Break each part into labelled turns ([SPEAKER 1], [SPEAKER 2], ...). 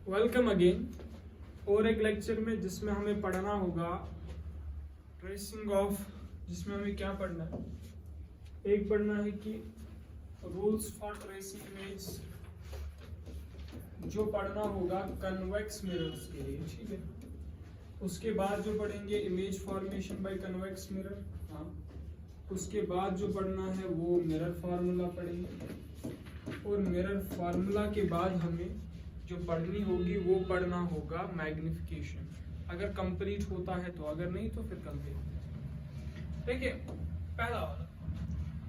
[SPEAKER 1] Welcome again और एक lecture में जिसमें हमें पढ़ना होगा ट्रेसिंग ऑफ, जिसमें हमें क्या पढ़ना है, एक पढ़ना है कि रूल्स फॉर ट्रेसिंग इमेज, जो पढ़ना होगा कन्वेक्स मिरर्स के लिए, ठीक है। उसके बाद जो पढ़ेंगे image formation by convex mirror, हाँ। उसके बाद जो पढ़ना है वो मिरर फार्मूला पढ़ेंगे और मिरर फार्मूला के बाद हमें जो पढ़नी होगी वो पढ़ना होगा मैग्निफिकेशन, अगर कंप्लीट होता है तो, अगर नहीं तो फिर कंप्लीट। देखिए पहला वाला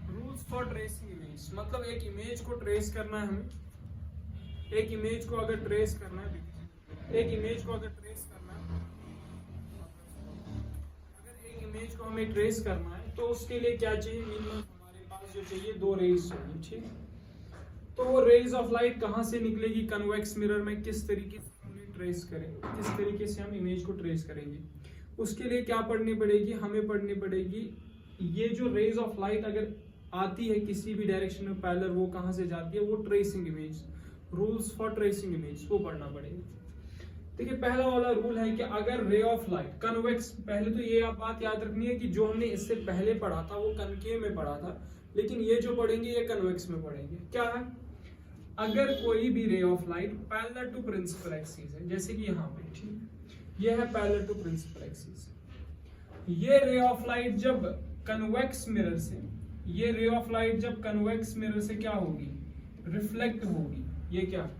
[SPEAKER 1] रूल्स फॉर ट्रेसिंग इमेज, मतलब एक इमेज को ट्रेस करना है हमें, एक इमेज को अगर ट्रेस करना है, एक इमेज को अगर ट्रेस करना है, अगर एक इमेज को हमें ट्रेस करना है तो उसके लिए क्या चाहिए, मिनिमम हमारे पास जो चाहिए दो रेज चाहिए, ठीक। तो वो रेज ऑफ लाइट कहाँ से निकलेगी, कन्वेक्स मिरर में किस तरीके से हम ट्रेस करें, किस तरीके से हम इमेज को ट्रेस करेंगे, उसके लिए क्या पढ़नी पड़ेगी, हमें पढ़नी पड़ेगी ये जो रेज ऑफ लाइट अगर आती है किसी भी डायरेक्शन में पैरेलल, वो कहाँ से जाती है, वो tracing image, rules for tracing image, वो पढ़ना पड़ेगा। देखिए पहला वाला रूल है कि अगर रे ऑफ लाइट कन्वेक्स, पहले तो ये आप बात याद रखनी है कि जो हमने इससे पहले पढ़ा था वो कनकेव में पढ़ा था, लेकिन ये जो पढ़ेंगे ये कन्वेक्स में पढ़ेंगे। क्या है, अगर कोई भी ray of light parallel to principal axis है, जैसे कि यहाँ पे, ठीक, ये है पैरेलल टू प्रिंसिपल एक्सिस, ये रे ऑफ लाइट जब कन्वेक्स मिरर से, ये रे ऑफ लाइट जब कन्वेक्स मिरर से क्या होगी, रिफ्लेक्ट होगी। ये क्या,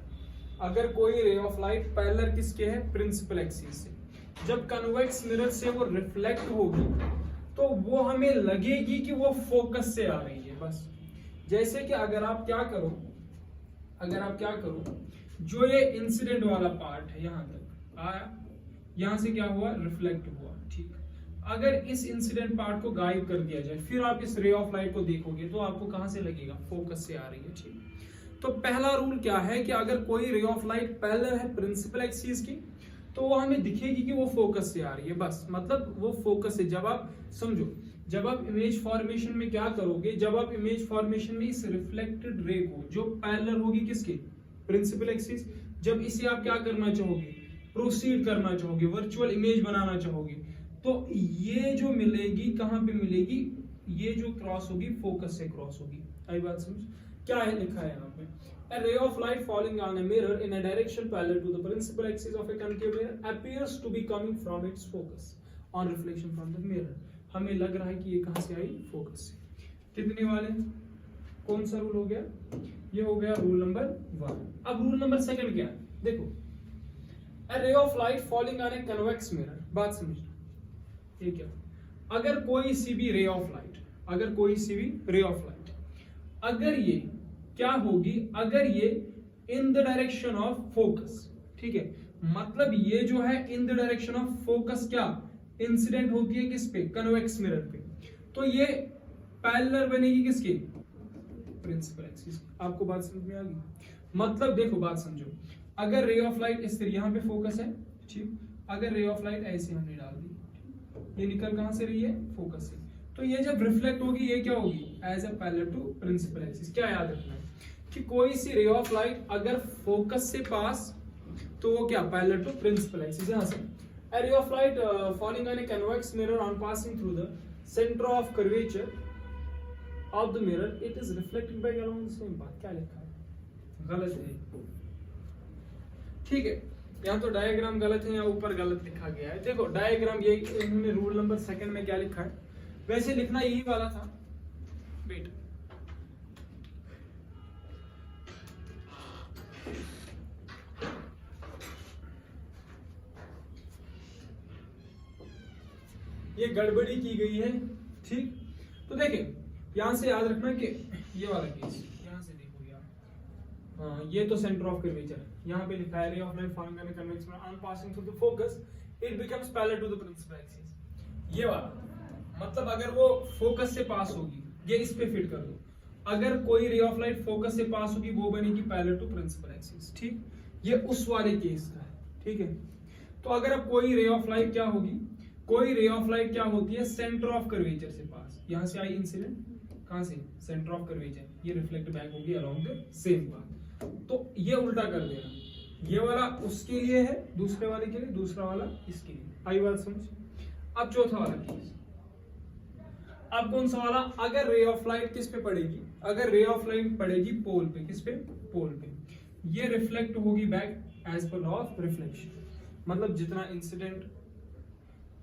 [SPEAKER 1] अगर कोई रे ऑफ लाइट पैरेलल किसके है, प्रिंसिपल एक्सिस से, जब कन्वेक्स मिरर से वो रिफ्लेक्ट होगी तो वो हमें लगेगी कि वो फोकस से आ रही है। बस जैसे कि अगर आप क्या करो, जो ये इंसिडेंट वाला पार्ट है यहां तक आया, यहां से क्या हुआ, रिफ्लेक्ट हुआ, ठीक। अगर इस इंसिडेंट पार्ट को गायब कर दिया जाए, फिर आप इस रे ऑफ लाइट को देखोगे तो आपको कहां से लगेगा, फोकस से आ रही है, ठीक। तो पहला रूल क्या है कि अगर कोई रे ऑफ लाइट पैरेलल है प्रिंसिपल एक्सिस की तो वो हमें दिखेगी कि वो फोकस से आ रही है, बस मतलब वो फोकस से। जब आप समझो, जब आप इमेज फॉर्मेशन में क्या करोगे, जब आप इमेज फॉर्मेशन में इस रिफ्लेक्टेड रे को जो पैरेलल होगी किसके, प्रिंसिपल एक्सिस, जब इसे आप क्या करना चाहोगे, प्रोसीड करना चाहोगे, वर्चुअल इमेज बनाना चाहोगे, तो ये जो मिलेगी कहां पे मिलेगी, ये जो क्रॉस होगी फोकस से क्रॉस होगी। आई बात समझ, क्या है लिखा है यहाँ पे, a ray of light falling on a mirror in a direction parallel to the principal axis of a concave mirror appears to be coming from its focus on reflection from the mirror। हमें लग रहा है कि ये कहां से आई, focus से। कितने वाले, कौन सा रूल हो गया, ये हो गया रूल नंबर 1। अब रूल नंबर 2 क्या है, देखो, a ray of light falling on a convex mirror, बात समझना, ये क्या, अगर कोई सी भी रे ऑफ लाइट, अगर कोई सी भी रे ऑफ लाइट, अगर ये क्या होगी, अगर ये in the direction of focus, ठीक है, मतलब ये जो है in the direction of focus क्या इंसिडेंट होती है किस पे, कन्वेक्स मिरर पे, तो ये पैरेलल बनेगी किसके, प्रिंसिपल एक्सिस। आपको बात समझ में आ गई, मतलब देखो बात समझो, अगर रे ऑफ लाइट इस तरह यहाँ पे फोकस है, ठीक, अगर रे ऑफ लाइट ऐसे हमने डाल दी, ये निकल कहां से रही है, फोकस से, तो ये जब रिफ्लेक्ट होगी ये क्या होगी, as a parallel to principal axis. क्या याद रखना है कि कोई सी रे ऑफ लाइट अगर फोकस से पास तो वो क्या, पैरेलल टू प्रिंसिपल एक्सिस। यहां से a ray of light falling on a convex mirror on passing through the center of curvature of the mirror, it is reflected back along the same path। क्या लिखा है, गलत है, ठीक है, यहाँ तो डायग्राम गलत है, यहाँ ऊपर गलत लिखा गया है। देखो डायग्राम ये इन्होंने रूल नंबर 2 में क्या लिखा है, वैसे लिखना यही वाला था, वेट, ये गड़बड़ी की गई है, ठीक। तो देखिए यहां से याद रखना कि ये वाला केस, यहां से देखोगे आप, हाँ, ये तो सेंटर ऑफ कर्वेचर, यहाँ पे लिखा है ray of light falling on a convex mirror on passing through the focus it becomes parallel to the principal axis. ये वाला मतलब अगर वो फोकस से पास होगी, ये इस पे फिट कर दो, अगर कोई रे ऑफ लाइट फोकस से पास होगी वो बनेगी पैरेलल टू प्रिंसिपल एक्सिस, ठीक। ये उस वाले केस का है, ठीक है। तो अगर अब कोई रे ऑफ लाइट क्या होगी, कोई रे ऑफ लाइट क्या होती है, सेंटर ऑफ कर्वेचर से पास, यहां से आई इंसिडेंट, कहां से, सेंटर ऑफ कर्वेचर, ये रिफ्लेक्ट बैक होगी अलोंग द सेम पाथ। तो ये उल्टा कर देना, ये वाला उसके लिए है, दूसरे वाले के लिए, दूसरा वाला इसके लिए। आई बात समझ? अब चौथा वाला केस, अब कौन सा वाला? अगर रे ऑफ लाइट किस पे पड़ेगी? अगर रे ऑफ लाइट पड़ेगी पोल पे, किस पे? पोल पे, ये रिफ्लेक्ट होगी back as per law of reflection. मतलब जितना इंसिडेंट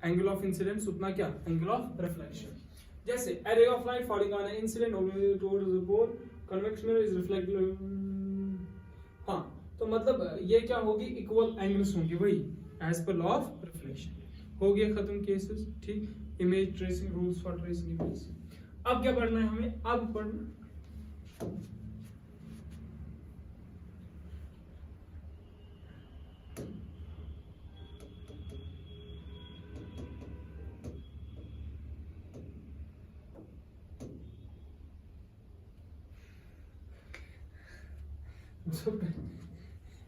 [SPEAKER 1] एंगल ऑफ इंसिडेंस उतना क्या? Angle of reflection. जैसे a ray of light falling on an incident towards the pole, convex mirror is reflected। हाँ, तो मतलब ये क्या होगी? इक्वल एंगल्स होंगे, वही as per law of reflection. हो गया खत्म केसेस, ठीक। Image tracing rules for tracing image. अब क्या पढ़ना है हमें? अब पढ़ना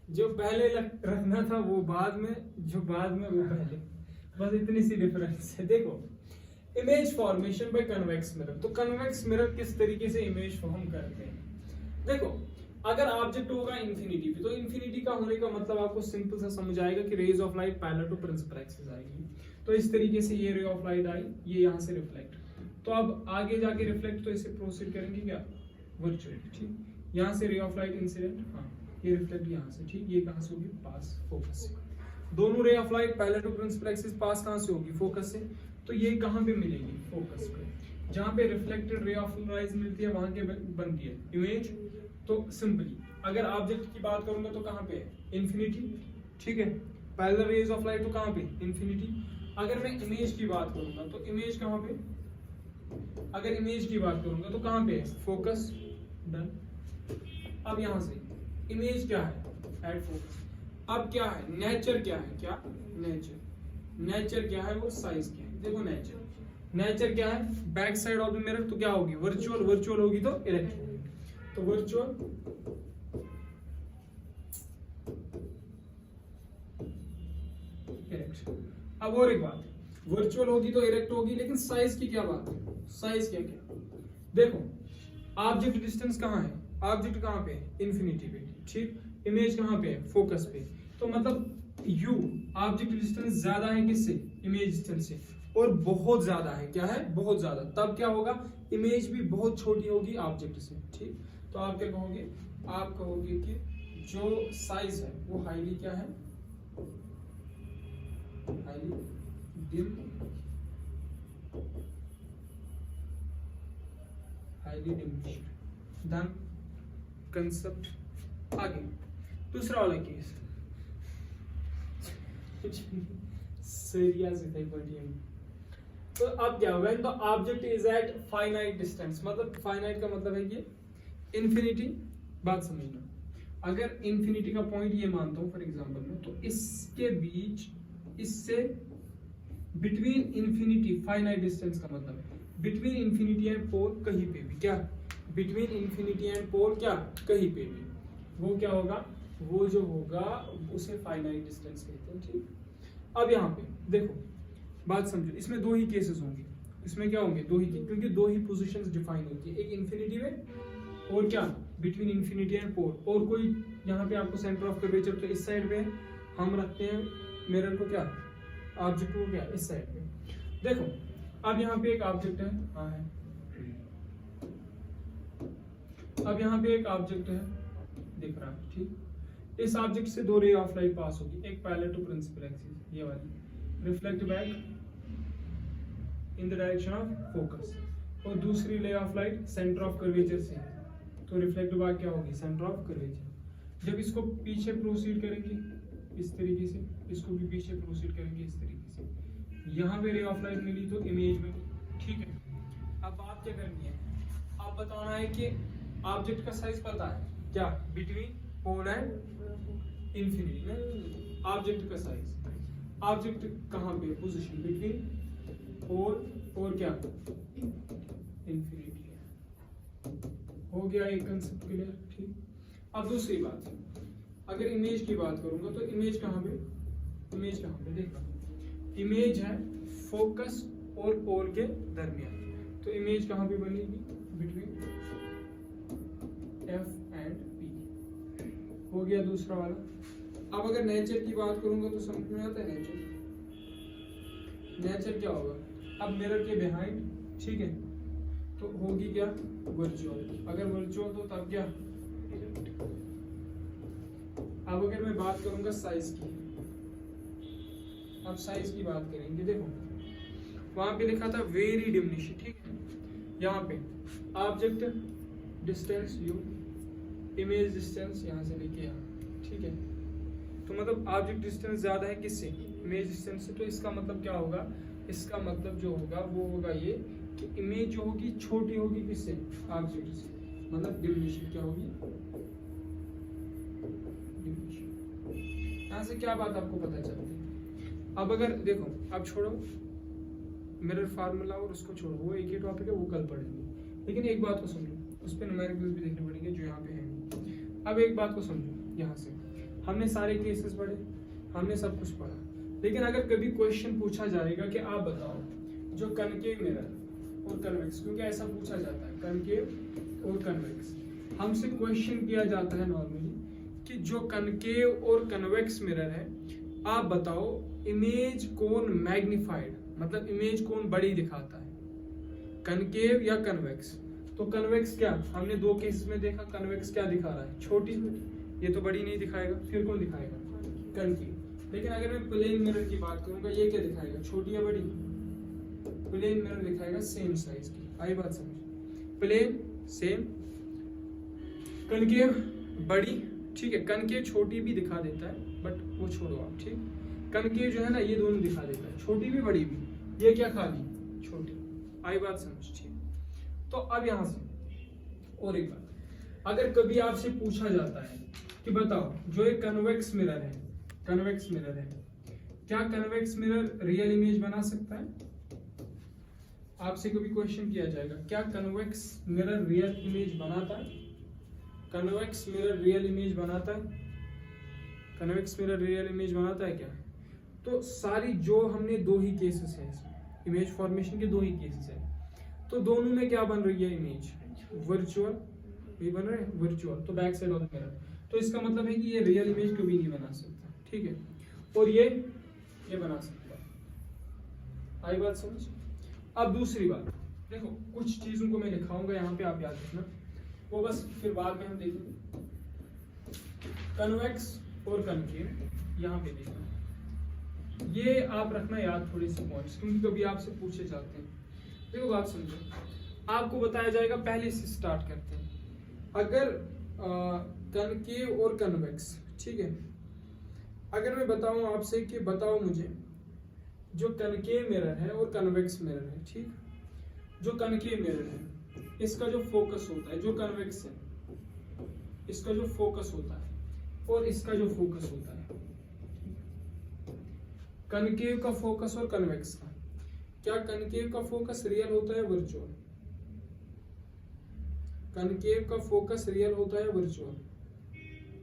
[SPEAKER 1] जो पहले रखना था वो बाद में, जो बाद में वो पहले, बस इतनी सी डिफरेंस है। देखो, image formation by convex mirror. तो कन्वेक्स मिरर किस तरीके से इमेज फॉर्म करते हैं? देखो, अगर ऑब्जेक्ट होगा इंफिनिटी पे, तो इंफिनिटी का होने का मतलब आपको सिंपल सा समझ आएगा कि rays of light parallel to principal axis आएगी। तो इस तरीके से ये रे ऑफ लाइट आई, ये यहाँ से रिफ्लेक्ट, तो अब आगे जाके रिफ्लेक्ट तो इसे प्रोसीड करेंगे क्या? वर्चुअली, ठीक। यहाँ से रे ऑफ लाइट इंसिडेंट, हाँ, ये रिफ्लेक्ट यहाँ से, ठीक। ये कहाँ से होगी? पास, फोकस से। दोनों ray of light parallel to principal axis pass कहाँ से होगी? फोकस से। तो ये कहाँ पे मिलेगी? फोकस पे। जहाँ पे रिफ्लेक्टेड रे ऑफ लाइट मिलती है वहां के बनती है इमेज। तो सिंपली अगर ऑब्जेक्ट की बात करूंगा तो कहाँ पे है? इंफिनिटी, ठीक है। पैरेलल रेज ऑफ लाइट तो कहाँ पे? इंफिनिटी। अगर मैं इमेज की बात करूंगा तो इमेज कहाँ पे? अगर इमेज की बात करूंगा तो कहाँ पे है? Focus, done. अब यहां से इमेज क्या है? At focus. अब क्या है? नेचर क्या है? क्या? नेचर। नेचर क्या है? वो साइज क्या है? देखो नेचर, नेचर क्या है? Back side of the mirror, तो क्या होगी? वर्चुअल। वर्चुअल होगी तो इरेक्ट होगी, तो वर्चुअल इरेक्ट। अब और एक बात, वर्चुअल होगी तो इरेक्ट होगी, लेकिन साइज की क्या बात है? साइज क्या क्या? देखो, ऑब्जेक्ट डिस्टेंस कहाँ है? ऑब्जेक्ट कहाँ पे है? इंफिनिटी पे, ठीक। इमेज कहाँ पे है? फोकस पे। तो मतलब u ऑब्जेक्ट डिस्टेंस ज्यादा है किससे? इमेज डिस्टेंस से, और बहुत ज्यादा है। क्या है? बहुत ज्यादा। तब क्या होगा? इमेज भी बहुत छोटी होगी ऑब्जेक्ट से, ठीक। तो आप क्या कहोगे? आप कहोगे कि जो साइज है वो हाईली क्या है? Highly dim, highly diminished. Done concept. आगे दूसरा वाला केस सीरियस है बढ़िया। तो अब क्या होगा? तो object is at finite distance, मतलब फाइनाइट का मतलब है ये इंफिनिटी। बात समझना, अगर इंफिनिटी का पॉइंट ये मानता हूं फॉर एग्जांपल में, तो इसके बीच, इससे बिटवीन इंफिनिटी, फाइनाइट डिस्टेंस का मतलब है बिटवीन इंफिनिटी एंड पोल, कहीं पे भी। क्या? बिटवीन इंफिनिटी एंड पोल, क्या? कहीं पे भी। वो क्या होगा? वो जो होगा उसे फाइनाइट डिस्टेंस कहते हैं, ठीक। अब यहाँ पे देखो, बात समझो, इसमें दो ही केसेस होंगे। इसमें क्या होंगे? दो ही, क्योंकि दो ही पोजीशंस डिफाइन होती है, एक इंफिनिटी में और क्या? Between infinity and pole. और कोई यहाँ पे आपको सेंटर ऑफ कर्वेचर तो इस साइड पे हम रखते हैं मिरर को, क्या? ऑब्जेक्ट को, क्या? इस साइड पे। देखो, अब यहाँ पे एक ऑब्जेक्ट है, हाँ है। अब यहाँ पे एक ऑब्जेक्ट है, दिख रहा है, ठीक। इस ऑब्जेक्ट से दो रे ऑफ लाइट पास होगी, एक पैरेलल टू प्रिंसिपल एक्सिस, ये वाली, reflect back in the direction of focus, और दूसरी रे of light centre of curvature से, तो रिफ्लेक्ट बैक क्या होगी? Centre of curvature. जब इसको पीछे प्रोसीड करेंगे इस तरीके से, इसको भी पीछे प्रोसीड करेंगे इस तरीके से, यहाँ पे रे ऑफ लाइट मिली तो इमेज में, ठीक है। अब बात क्या करनी है? आप बताना है कि ऑब्जेक्ट का साइज पता है क्या? बिटवीन पोल एंड इंफिनिटी में ऑब्जेक्ट का साइज, ऑब्जेक्ट कहाँ पे? पोजीशन बिटवीन पोल और क्या? इंफिनिटी है। हो गया एक कंसेप्ट क्लियर, ठीक। अब दूसरी बात, अगर इमेज की बात करूंगा तो इमेज कहाँ पे? इमेज कहाँ पे? देखो, इमेज है फोकस और पोल के दरमियान, तो इमेज कहाँ पे बनेगी? Between F and P। हो गया दूसरा वाला। अब अगर नेचर की बात करूंगा तो समझ में आता है नेचर। नेचर क्या होगा, अब मिरर के बिहाइंड, ठीक है, तो होगी क्या वर्चुअल। अगर वर्चुअल तो तब क्या। अब अगर मैं बात करूंगा साइज की, अब साइज की बात करेंगे। देखो वहां पे लिखा था वेरी डिमिनिश, ठीक है, यहाँ पे object distance you, image distance यहाँ से लेके यहाँ, ठीक है, तो मतलब ऑब्जेक्ट डिस्टेंस ज्यादा है किससे, इमेज डिस्टेंस से। तो इसका मतलब क्या होगा, इसका मतलब जो होगा वो होगा ये कि इमेज जो होगी छोटी होगी किससे, ऑब्जेक्ट से, मतलब डिमिनिशन क्या होगी, डिमिनिशन। यहाँ से क्या बात आपको पता चलती है। अब अगर देखो, अब छोड़ो मिरर फार्मूला और उसको छोड़ो, वो एक ही टॉपिक है, वो कल पढ़ेंगे, लेकिन एक बात को समझो, उस पर न्यूमेरिकल्स भी देखने पड़ेंगे जो यहाँ पे है। अब एक बात को समझो, यहाँ से हमने सारे केसेस पढ़े, हमने सब कुछ पढ़ा, लेकिन अगर कभी क्वेश्चन पूछा जाएगा कि आप बताओ जो कनकेव मिरर और कन्वेक्स, क्योंकि ऐसा पूछा जाता है कनकेव और कन्वेक्स, हमसे क्वेश्चन किया जाता है नॉर्मली कि जो कनकेव और कन्वेक्स मिरर है, आप बताओ इमेज कौन मैग्निफाइड, मतलब इमेज कौन बड़ी दिखाता है, कनकेव या कन्वेक्स। तो कन्वेक्स क्या, हमने दो केसेस में देखा, कन्वेक्स क्या दिखा रहा है, छोटी, ये तो बड़ी नहीं दिखाएगा, फिर कौन दिखाएगा, कनकेव। लेकिन अगर मैं प्लेन मिरर की बात करूंगा, ये क्या दिखाएगा, छोटी या बड़ी, प्लेन मिरर दिखाएगा सेम साइज की। आई बात समझ, प्लेन सेम, कनकेव बड़ी, ठीक है, कनकेव छोटी भी दिखा देता है, बट वो छोड़ो आप, ठीक, कनकेव जो है ना ये दोनों दिखा देता है, छोटी भी बड़ी भी, ये क्या खाली छोटी। आई बात समझ, ठीक। तो अब यहां से और एक बात, अगर कभी आपसे पूछा जाता है कि बताओ जो एक कन्वेक्स मिरर है, कन्वेक्स मिरर है, क्या कन्वेक्स मिरर रियल इमेज बना सकता है, आपसे कभी क्वेश्चन किया जाएगा क्या कन्वेक्स मिरर रियल इमेज बनाता है, कन्वेक्स मिरर रियल इमेज बनाता है, कन्वेक्स मिरर रियल इमेज बनाता है क्या। तो सारी जो हमने दो ही केसेस है इसमें, इमेज फॉर्मेशन के दो ही केसेस है, तो दोनों में क्या बन रही है, इमेज वर्चुअल, ये बन रहा है वर्चुअल, तो back side of the mirror. तो इसका मतलब है कि ये रियल इमेज कभी नहीं बना सकता, ठीक है, और ये बना सकता है। आई बात समझ। अब दूसरी बात देखो, कुछ चीजों को मैं लिखाऊंगा यहाँ पे, आप याद रखना, वो बस फिर बाद में हम देखेंगे। कन्वेक्स और कनकेव यहाँ पे देखना, ये आप रखना याद थोड़े से पॉइंट्स, क्योंकि कभी आपसे पूछे जाते हैं। देखो बात समझो, आपको बताया जाएगा, पहले से स्टार्ट करते हैं। अगर कनकेव और कन्वेक्स, ठीक है, अगर मैं बताऊं आपसे कि बताओ मुझे जो कनकेव मिरर है और कन्वेक्स मिरर है, ठीक, जो कनकेव मिरर है इसका जो फोकस होता है, जो कन्वेक्स है इसका जो फोकस होता है और इसका जो फोकस होता है, कनकेव का फोकस और कन्वेक्स का, क्या कनकेव का फोकस रियल होता है वर्चुअल, कनकेव का फोकस रियल होता है वर्चुअल,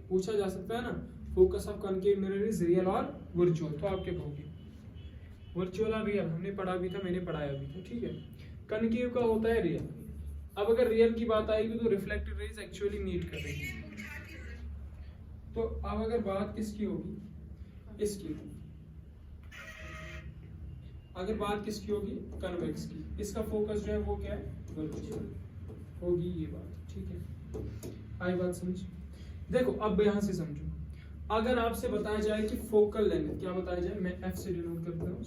[SPEAKER 1] पूछा जा सकता है ना, focus of concave mirror is real और वर्चुअल, तो आप क्या कहोगे, वर्चुअल और रियल, हमने पढ़ा भी था, मैंने पढ़ाया भी था, ठीक है। कनकेव का होता है रियल। अब अगर रियल की बात आएगी तो रिफ्लेक्टेड रेज एक्चुअली मीट कर रही है, तो अब अगर बात किसकी होगी, इसकी, अगर बात किसकी होगी, कन्वेक्स की, इसका फोकस जो है वो क्या है, वर्चुअल होगी, ये बात, ठीक है। आई बात समझ। देखो अब यहां से समझो, अगर आपसे बताया जाए कि फोकल लेंथ, क्या बताया जाए, मैं एफ से डिनोट करता हूँ,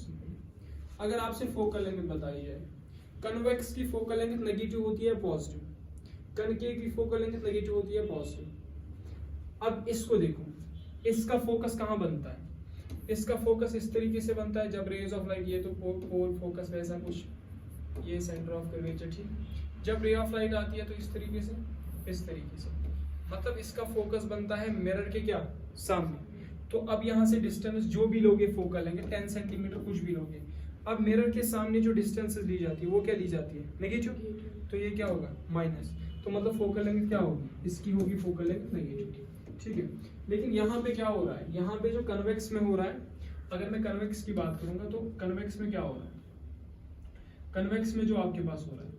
[SPEAKER 1] अगर आपसे फोकल लेंथ बताई जाए, कन्वेक्स की फोकल लेंथ नेगेटिव होती है पॉजिटिव, कनकेव की फोकल लेंथ नेगेटिव होती है पॉजिटिव। अब इसको देखो, इसका फोकस कहाँ बनता है, इसका फोकस इस तरीके से बनता है, जब रेज ऑफ लाइट, ये तो पोल फोकस वैसा कुछ, ये सेंटर ऑफ कर्वेचर, ठीक, जब रे ऑफ लाइट आती है तो इस तरीके से, इस तरीके से, मतलब इसका फोकस बनता है मिरर के क्या, सामने। तो अब यहाँ से डिस्टेंस जो भी लोगे फोकल लेंगे 10 सेंटीमीटर कुछ भी लोगे, अब मिरर के सामने जो डिस्टेंस ली जाती है वो क्या ली जाती है, नेगेटिव, तो ये क्या होगा, माइनस, तो मतलब फोकल लेंथ क्या होगी, इसकी होगी फोकल लेंथ नेगेटिव, ठीक है। लेकिन यहाँ पे क्या हो रहा है, यहाँ पे जो कन्वेक्स में हो रहा है, अगर मैं कन्वेक्स की बात करूंगा तो कन्वेक्स में क्या हो रहा है, कन्वेक्स में जो आपके पास हो रहा है,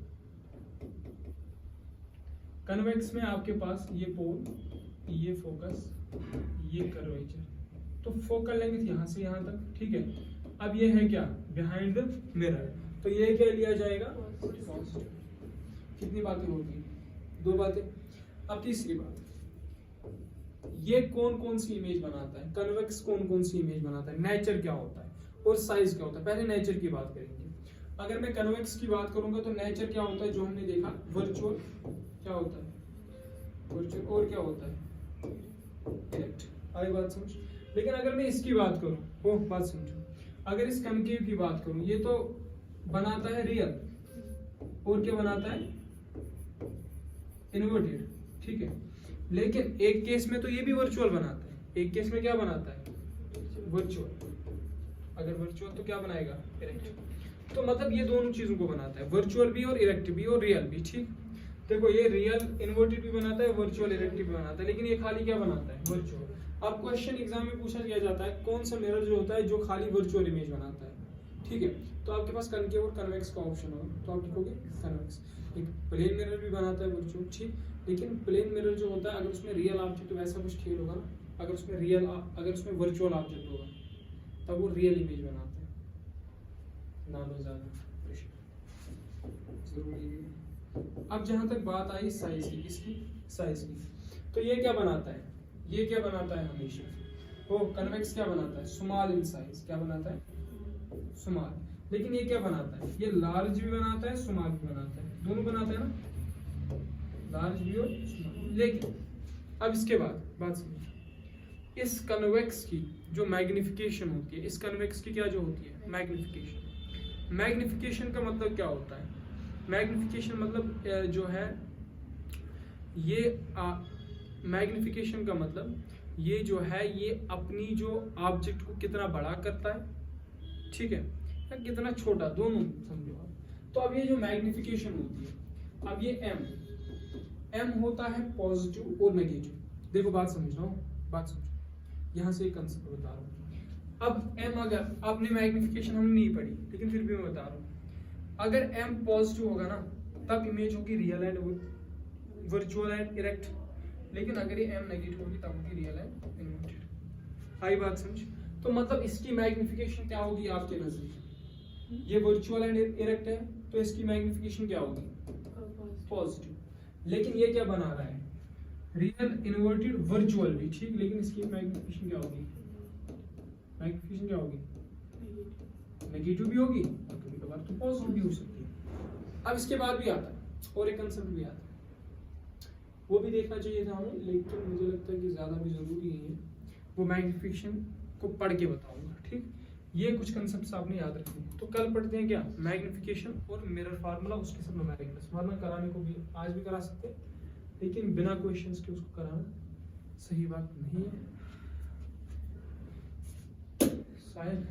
[SPEAKER 1] कन्वेक्स में आपके पास ये पोल, ये फोकस, ये कर्वेचर, तो फोकल लेंथ यहाँ से यहाँ तक, ठीक है। अब ये है क्या, बिहाइंड द मिरर, तो ये क्या लिया जाएगा, पॉजिटिव। कितनी बातें होगी, 2 बातें। अब तीसरी बात, ये कौन कौन सी इमेज बनाता है, कन्वेक्स कौन कौन सी इमेज बनाता है, नेचर क्या होता है और साइज क्या होता है। पहले नेचर की बात करेंगे। अगर मैं कन्वेक्स की बात करूंगा तो नेचर क्या होता है, जो हमने देखा वर्चुअल क्या होता है, वर्चुअल, और क्या होता है, डायरेक्ट। आई बात समझ। लेकिन अगर मैं इसकी बात करूं, ओ बात समझो, अगर इस कनकेव की बात करूं, ये तो बनाता है रियल, और क्या बनाता है, इन्वर्टेड, ठीक है। लेकिन एक केस में तो ये भी वर्चुअल बनाता है, एक केस में क्या बनाता है, वर्चुअल। अगर वर्चुअल तो क्या बनाएगा, इरेक्ट। तो मतलब ये दोनों चीजों को बनाता है, वर्चुअल भी और इरेक्ट भी और रियल भी, ठीक। देखो ये रियल इन्वर्टेड भी बनाता है, वर्चुअल इरेक्ट भी बनाता है, लेकिन ये खाली क्या बनाता है, वर्चुअल। अब क्वेश्चन एग्जाम में पूछा गया जाता है कौन सा मिरर जो होता है जो खाली वर्चुअल इमेज बनाता है, ठीक है। तो आपके पास कनकेव और कन्वेक्स का ऑप्शन होगा, तो आप लिखोगे कन्वेक्स। एक प्लेन मिरर भी बनाता है वर्चुअल, ठीक। लेकिन प्लेन मिरर जो होता है, अगर उसमें रियल ऑब्जेक्ट वैसा कुछ खेल होगा ना, अगर उसमें वर्चुअल ऑब्जेक्ट होगा तब वो रियल इमेज बनाता है, ना लो ज्यादा जरूरी है। अब जहां तक बात आई साइज की, किसकी, साइज की, तो ये क्या बनाता है, ये क्या बनाता है हमेशा, वो कन्वेक्स क्या बनाता है, स्मॉल इन साइज, क्या बनाता है, स्मॉल। लेकिन ये क्या बनाता है, ये लार्ज भी बनाता है, स्मॉल भी बनाता है, दोनों बनाता है ना, लार्ज भी और स्मॉल। लेकिन अब इसके बाद बात समझो, इस कन्वेक्स की जो मैग्निफिकेशन होती है, इस कन्वेक्स की क्या जो होती है, मैग्निफिकेशन। मैग्निफिकेशन का मतलब क्या होता है, मैग्निफिकेशन मतलब जो है ये मैग्निफिकेशन का मतलब ये जो है, ये अपनी जो ऑब्जेक्ट को कितना बड़ा करता है, ठीक है, या कितना छोटा, दोनों समझो आप। तो अब ये जो मैग्निफिकेशन होती है, अब ये एम होता है पॉजिटिव और नेगेटिव। देखो बात समझ रहा हूँ, बात समझो, यहाँ से एक कंसेप्ट बता रहा हूँ। अब एम, अगर आपने मैग्निफिकेशन हमने नहीं पढ़ी लेकिन फिर भी मैं बता रहा हूँ, अगर एम पॉजिटिव होगा ना तब इमेज होगी real and virtual and erect. लेकिन अगर ये एम नेगेटिव होगी तब होगी रियल एंड इन्वर्टेड। आई बात समझ। तो मतलब इसकी मैग्निफिकेशन क्या होगी आपके नजदीक, ये वर्चुअल एंड इरेक्ट है तो इसकी मैग्निफिकेशन क्या होगी, पॉजिटिव। लेकिन ये क्या बना रहा है, रियल इन्वर्टेड वर्चुअल भी, ठीक। लेकिन इसकी मैग्निफिकेशन क्या होगी, मैग्निफिकेशन क्या होगी, नेगेटिव भी होगी और कभी कभार तो पॉजिटिव भी हो सकती है। अब इसके बाद भी आता है और एक कंसेप्ट भी आता है, वो भी देखना चाहिए था हमें, लेकिन मुझे लगता है कि ज्यादा भी जरूरी नहीं है, वो मैग्निफिकेशन को पढ़ के बताऊंगा, ठीक। ये कुछ कंसेप्ट्स आपने याद रखने हैं। तो कल पढ़ते हैं क्या, मैग्निफिकेशन और मिरर फार्मूला, उसके सब न्यूमेरिकल्स, वरना कराने को भी आज भी करा सकते हैं, लेकिन बिना क्वेश्चंस के उसको कराना सही बात नहीं है शायद।